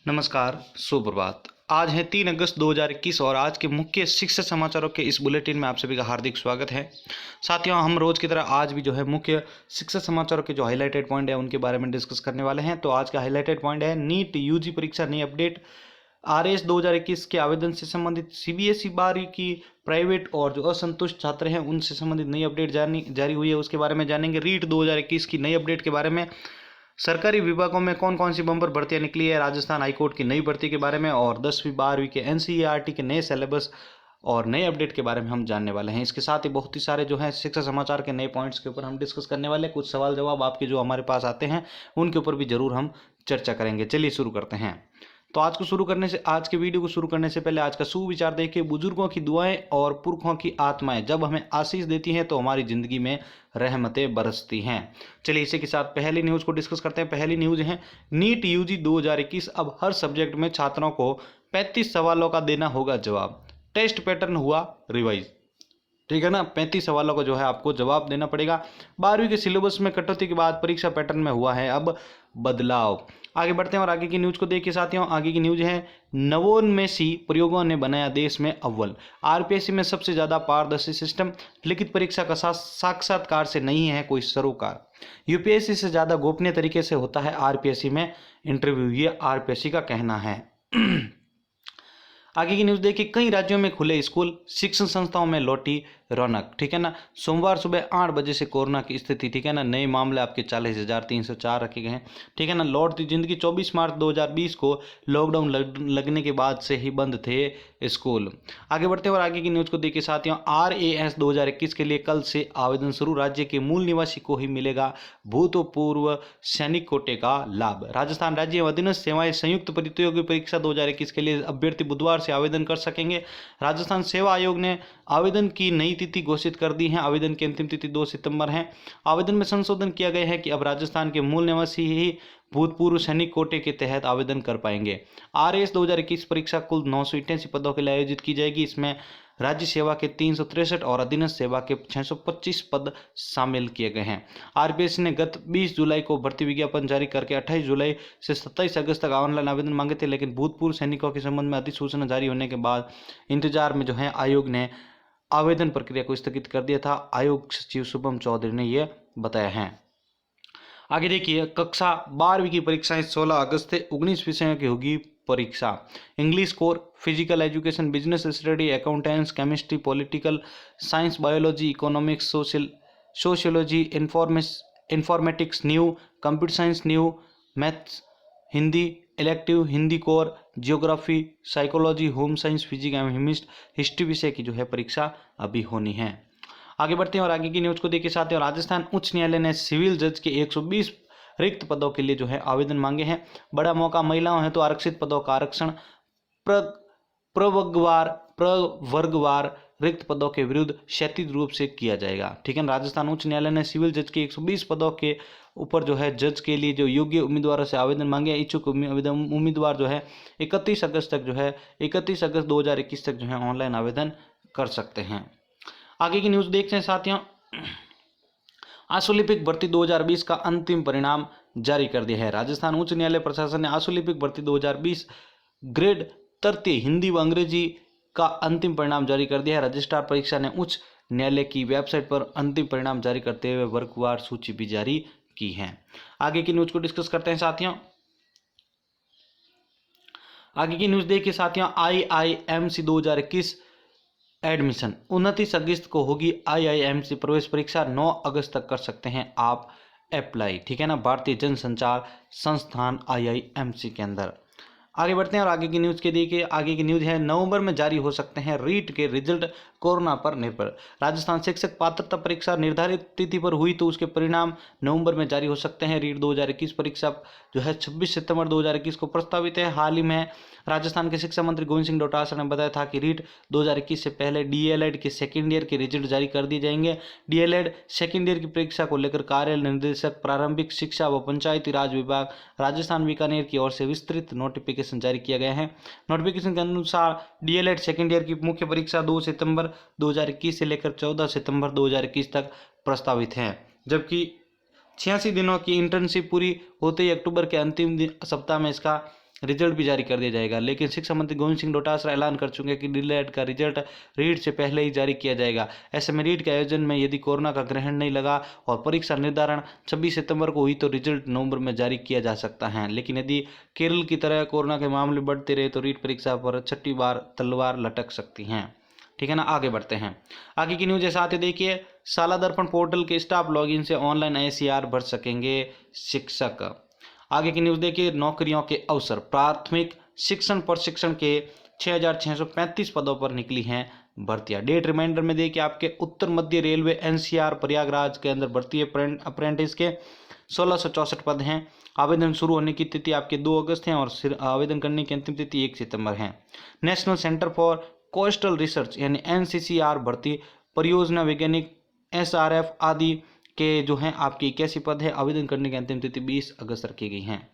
नमस्कार, सुप्रभात। आज है 3 अगस्त 2021 और आज के मुख्य शिक्षा समाचारों के इस बुलेटिन में आप सभी का हार्दिक स्वागत है। साथियों, हम रोज की तरह आज भी जो है मुख्य शिक्षा समाचारों के जो हाईलाइटेड पॉइंट है उनके बारे में डिस्कस करने वाले हैं। तो आज का हाईलाइटेड पॉइंट है नीट यूजी परीक्षा नई अपडेट, आरएस 2021 के आवेदन से संबंधित, सीबीएसई 12वीं की प्राइवेट और जो असंतुष्ट छात्र हैं उनसे संबंधित नई अपडेट जारी हुई है उसके बारे में जानेंगे। रीट 2021 की नई अपडेट के बारे में, सरकारी विभागों में कौन कौन सी बम्पर भर्तियां निकली है, राजस्थान हाईकोर्ट की नई भर्ती के बारे में और 10वीं 12वीं के एनसीईआरटी के नए सिलेबस और नए अपडेट के बारे में हम जानने वाले हैं। इसके साथ ही बहुत ही सारे जो है शिक्षा समाचार के नए पॉइंट्स के ऊपर हम डिस्कस करने वाले हैं। कुछ सवाल जवाब आपके जो हमारे पास आते हैं उनके ऊपर भी जरूर हम चर्चा करेंगे। चलिए शुरू करते हैं। तो आज के वीडियो को शुरू करने से पहले आज का सुविचार देखिए। बुजुर्गों की दुआएं और पुरखों की आत्माएं जब हमें आशीष देती हैं तो हमारी जिंदगी में रहमतें बरसती हैं। चलिए इसी के साथ पहली न्यूज को डिस्कस करते हैं। पहली न्यूज है नीट यूजी 2021, अब हर सब्जेक्ट में छात्रों को 35 सवालों का देना होगा जवाब। टेस्ट पैटर्न हुआ रिवाइज, ठीक है ना। 35 सवालों का जो है आपको जवाब देना पड़ेगा। 12वीं के सिलेबस में कटौती के बाद परीक्षा पैटर्न में हुआ है अब बदलाव। आगे बढ़ते हैं और आगे की न्यूज को देखिए साथियों। आगे की न्यूज है नवोन्मेषी प्रयोगों ने बनाया देश में अव्वल, आरपीएससी में सबसे ज्यादा पारदर्शी सिस्टम, लिखित परीक्षा का साक्षात्कार से नहीं है कोई सरोकार, यूपीएससी से ज्यादा गोपनीय तरीके से होता है आरपीएससी में इंटरव्यू, ये आरपीएससी का कहना है। आगे की न्यूज देखिए। कई राज्यों में खुले स्कूल, शिक्षण संस्थाओं में लौटी रौनक, ठीक है ना। सोमवार सुबह 8 बजे से कोरोना की स्थिति, ठीक है ना। नए मामले आपके 40,304 रखे गए हैं, ठीक है ना। लौटती जिंदगी 24 मार्च 2020 को लॉकडाउन लगने के बाद से ही बंद थे स्कूल। आगे बढ़ते हैं और आगे की न्यूज को देखिए साथियों। RAS 2021 के लिए कल से आवेदन शुरू, राज्य के मूल निवासी को ही मिलेगा भूतपूर्व सैनिक कोटे का लाभ। राजस्थान राज्य अधीनस्थ सेवाएं संयुक्त प्रतियोगी परीक्षा 2021 के लिए अभ्यर्थी बुधवार से आवेदन कर सकेंगे। राजस्थान सेवा आयोग ने आवेदन की नई तिथि घोषित कर दी है। आवेदन की अंतिम तिथि 2 सितंबर है। आवेदन में संशोधन किया गया है कि अब राजस्थान के मूल निवासी ही भूतपूर्व सैनिक कोटे के तहत आवेदन कर पाएंगे। RAS 2021 परीक्षा कुल 988 पदों के लिए आयोजित की जाएगी। इसमें राज्य सेवा के 363 और अधीनस्थ सेवा के 625 पद शामिल किए गए हैं। आरपीएससी ने गत 20 जुलाई को भर्ती विज्ञापन जारी करके 28 जुलाई से 27 अगस्त तक ऑनलाइन आवेदन मांगे थे, लेकिन भूतपूर्व सैनिकों के संबंध में अधिसूचना जारी होने के बाद इंतजार में जो है आयोग ने आवेदन प्रक्रिया को स्थगित कर दिया था। आयोग सचिव शुभम चौधरी ने यह बताया है। आगे देखिए, कक्षा 12वीं की परीक्षाएं 16 अगस्त से 19 विषयों की होगी परीक्षा। English core, physical education, business study, accountancy, chemistry, political science, biology, economics, sociology, informatics new, computer science new, maths, Hindi elective, Hindi core, geography, psychology, home science, physics एवं हिस्ट्री विषय की जो है परीक्षा अभी होनी है। आगे बढ़ते हैं और आगे की न्यूज को देखिए साथ ही। राजस्थान उच्च न्यायालय ने सिविल जज के 120 रिक्त पदों के लिए जो है आवेदन मांगे हैं। बड़ा मौका महिलाओं है तो आरक्षित पदों का आरक्षण, प्रवर्गवार रिक्त पदों के विरुद्ध क्षैतिज रूप से किया जाएगा, ठीक है। राजस्थान उच्च न्यायालय ने सिविल जज के 120 पदों के ऊपर जो है जज के लिए जो योग्य उम्मीदवारों से आवेदन मांगे। इच्छुक उम्मीदवार जो है 31 अगस्त 2021 तक जो है ऑनलाइन आवेदन कर सकते हैं। आगे की न्यूज देखते हैं साथियों। आशुलिपिक भर्ती 2020 का अंतिम परिणाम जारी कर दिया है। राजस्थान उच्च न्यायालय प्रशासन ने आशुलिपिक भर्ती 2020 ग्रेड तृतीय हिंदी व अंग्रेजी का अंतिम परिणाम जारी कर दिया है। रजिस्ट्रार परीक्षा ने उच्च न्यायालय की वेबसाइट पर अंतिम परिणाम जारी करते हुए वर्गवार सूची भी जारी की है। आगे की न्यूज को डिस्कस करते हैं साथियों। आगे की न्यूज देखिए साथियों। IIMC 2021 एडमिशन 29 अगस्त को होगी। IIMC प्रवेश परीक्षा 9 अगस्त तक कर सकते हैं आप अप्लाई, ठीक है ना। भारतीय जनसंचार संस्थान IIMC के अंदर। आगे बढ़ते हैं और आगे की न्यूज के देखिए। आगे की न्यूज है नवंबर में जारी हो सकते हैं रीट के रिजल्ट, कोरोना पर निर्भर। राजस्थान शिक्षक पात्रता परीक्षा निर्धारित तिथि पर हुई तो उसके परिणाम नवंबर में जारी हो सकते हैं। रीट 2021 परीक्षा जो है 26 सितंबर 2021 को प्रस्तावित है। हाल ही में राजस्थान के शिक्षा मंत्री गोविंद सिंह डोटासरा ने बताया था कि रीट 2021 से पहले डीएलएड के सेकेंड ईयर के रिजल्ट जारी कर दिए जाएंगे। डीएलएड सेकेंड ईयर की परीक्षा को लेकर कार्यालय निदेशक प्रारंभिक शिक्षा व पंचायती राज विभाग राजस्थान बीकानेर की ओर से विस्तृत नोटिफिकेशन जारी किया गया है। नोटिफिकेशन के अनुसार डीएलएड सेकेंड ईयर की मुख्य परीक्षा 2 सितंबर 2021 से लेकर 14 सितंबर 2021 तक प्रस्तावित है, जबकि 86 दिनों की इंटर्नशिप पूरी होते ही अक्टूबर के अंतिम सप्ताह में इसका रिजल्ट भी जारी कर दिया जाएगा। लेकिन शिक्षा मंत्री गोविंद सिंह डोटासरा ऐलान कर चुके हैं कि डीएलएड का रिजल्ट रीट से पहले ही जारी किया जाएगा। ऐसे में रीट के आयोजन में यदि कोरोना का ग्रहण नहीं लगा और परीक्षा निर्धारण 26 सितंबर को हुई तो रिजल्ट नवंबर में जारी किया जा सकता है। लेकिन यदि केरल की तरह कोरोना के मामले बढ़ते रहे तो रीट परीक्षा पर छठी बार तलवार लटक सकती हैं। ठीक है ना, आगे बढ़ते हैं। आगे की न्यूज साथ ही देखिए, शाला दर्पण पोर्टल के स्टाफ लॉगिन से ऑनलाइन ICR भर सकेंगे शिक्षक। आगे की न्यूज देखिए, नौकरियों के अवसर, प्राथमिक शिक्षण प्रशिक्षण के 6,635 पदों पर निकली हैं भर्तियां। डेट रिमाइंडर में देखिए, आपके उत्तर मध्य रेलवे NCR प्रयागराज के अंदर भर्ती अप्रेंटिस के 1664 पद हैं। आवेदन शुरू होने की तिथि आपके 2 अगस्त है और आवेदन करने की अंतिम तिथि 1 सितंबर है। National centre for coastal research यानी NCCR भर्ती परियोजना वैज्ञानिक SRF आदि के जो हैं आपके 81 पद है। आवेदन करने की अंतिम तिथि 20 अगस्त रखी गई हैं।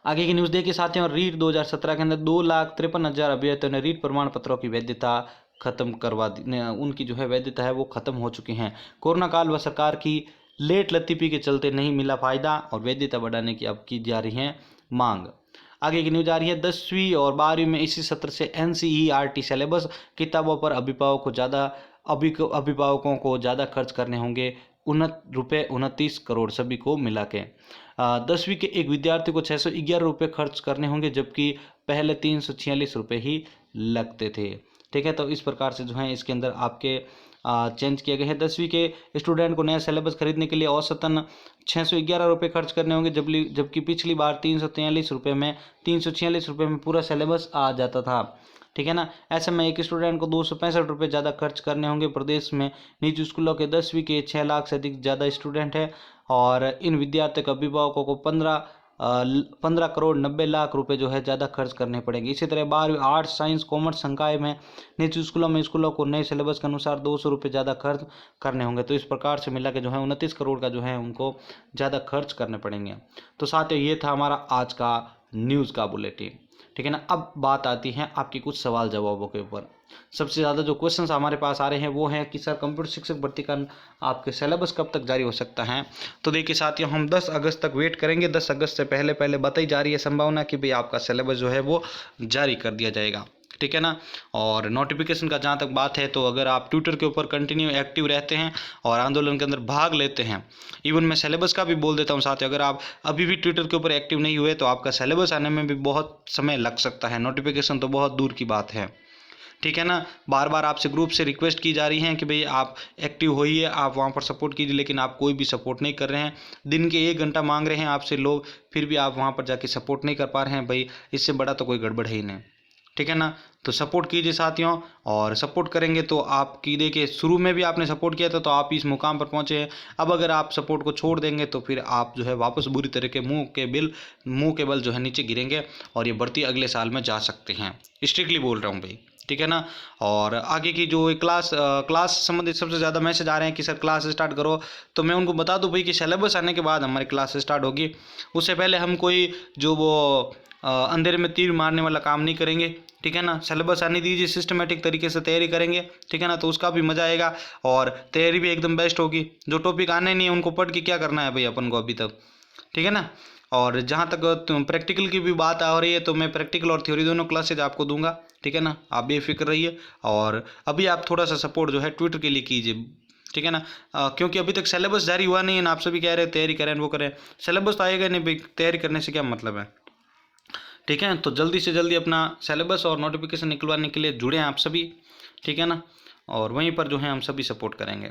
आगे की न्यूज देखिए साथियों, रीट 2017 के अंदर 2,53,000 अभ्यर्थियों ने रीट प्रमाण पत्रों की वैधता खत्म करवा दी। उनकी जो है वैधता है वो खत्म हो चुकी हैं। कोरोना काल व सरकार की लेट लतीफी के चलते नहीं मिला फायदा और वैधता बढ़ाने की अब की जा रही है मांग। आगे की न्यूज आ रही है, 10वीं और 12वीं में इसी सत्र से NCERT सिलेबस किताबों पर अभिभावकों को ज़्यादा खर्च करने होंगे। ₹29 करोड़ सभी को मिला के। 10वीं के एक विद्यार्थी को 611 रुपये खर्च करने होंगे, जबकि पहले 346 रुपये ही लगते थे। ठीक है, तो इस प्रकार से जो है इसके अंदर आपके चेंज किए गए हैं। 10वीं के स्टूडेंट को नया सिलेबस खरीदने के लिए औसतन 611 रुपये खर्च करने होंगे, जबकि पिछली बार 346 रुपये में पूरा सिलेबस आ जाता था। ठीक है ना, ऐसे में एक स्टूडेंट को 265 रुपये ज़्यादा खर्च करने होंगे। प्रदेश में निजी स्कूलों के 10वीं के 6 लाख से अधिक ज़्यादा स्टूडेंट हैं और इन विद्यार्थियों के अभिभावकों को 15 करोड़ 90 लाख रुपए जो है ज़्यादा खर्च करने पड़ेंगे। इसी तरह 12वीं आर्ट्स साइंस कॉमर्स संकाय में निजी स्कूलों को नए सिलेबस के अनुसार 200 रुपये ज़्यादा खर्च करने होंगे। तो इस प्रकार से मिला के जो है 29 करोड़ का जो है उनको ज़्यादा खर्च करने पड़ेंगे। तो साथियों, ये था हमारा आज का न्यूज़ का बुलेटिन। ठीक है ना, अब बात आती है आपकी कुछ सवाल जवाबों के ऊपर। सबसे ज़्यादा जो क्वेश्चंस हमारे पास आ रहे हैं वो हैं कि सर कंप्यूटर शिक्षक भर्ती का आपके सिलेबस कब तक जारी हो सकता है। तो देखिए साथियों, हम 10 अगस्त तक वेट करेंगे। 10 अगस्त से पहले बताई जा रही है संभावना कि भाई आपका सिलेबस जो है वो जारी कर दिया जाएगा। ठीक है ना, और नोटिफिकेशन का जहाँ तक बात है तो अगर आप ट्विटर के ऊपर कंटिन्यू एक्टिव रहते हैं और आंदोलन के अंदर भाग लेते हैं, इवन मैं सिलेबस का भी बोल देता हूँ साथियों, अगर आप अभी भी ट्विटर के ऊपर एक्टिव नहीं हुए तो आपका सिलेबस आने में भी बहुत समय लग सकता है। नोटिफिकेशन तो बहुत दूर की बात है। ठीक है ना, बार बार आपसे ग्रुप से रिक्वेस्ट की जा रही है कि भाई आप एक्टिव होइए, आप वहाँ पर सपोर्ट कीजिए, लेकिन आप कोई भी सपोर्ट नहीं कर रहे हैं। दिन के 1 घंटा मांग रहे हैं आपसे लोग, फिर भी आप वहाँ पर जाके सपोर्ट नहीं कर पा रहे हैं। भाई इससे बड़ा तो कोई गड़बड़ है ही नहीं। ठीक है ना, तो सपोर्ट कीजिए साथियों, और सपोर्ट करेंगे तो आपकी देखिए शुरू में भी आपने सपोर्ट किया था तो आप इस मुकाम पर पहुंचे हैं। अब अगर आप सपोर्ट को छोड़ देंगे तो फिर आप जो है वापस बुरी तरह के मुंह के बल जो है नीचे गिरेंगे और ये भर्ती अगले साल में जा सकते हैं। स्ट्रिक्टली बोल रहा हूँ भाई। ठीक है ना, और आगे की जो क्लास संबंधित सबसे ज़्यादा मैसेज आ रहे हैं कि सर क्लास स्टार्ट करो, तो मैं उनको बता दूं भाई कि सिलेबस आने के बाद हमारी क्लास स्टार्ट होगी। उससे पहले हम कोई जो वो अंधेरे में तीर मारने वाला काम नहीं करेंगे। ठीक है ना, सिलेबस आने दीजिए, सिस्टमेटिक तरीके से तैयारी करेंगे। ठीक है ना, तो उसका भी मज़ा आएगा और तैयारी भी एकदम बेस्ट होगी। जो टॉपिक आने नहीं है उनको पढ़ के क्या करना है भाई अपन को अभी तक। ठीक है ना, और जहाँ तक प्रैक्टिकल की भी बात आ रही है तो मैं प्रैक्टिकल और थ्योरी दोनों क्लासेज आपको दूंगा। ठीक है ना, आप बेफिक्र रहिए और अभी आप थोड़ा सा सपोर्ट जो है ट्विटर के लिए कीजिए। ठीक है ना, क्योंकि अभी तक सिलेबस जारी हुआ नहीं है ना, आप सभी कह रहे हैं तैयारी करें वो करें, सिलेबस तो आएगा नहीं भाई, तैयारी करने से क्या मतलब है। ठीक है, तो जल्दी से जल्दी अपना सिलेबस और नोटिफिकेशन निकलवाने के लिए जुड़े हैं आप सभी। ठीक है ना, और वहीं पर जो है हम सभी सपोर्ट करेंगे।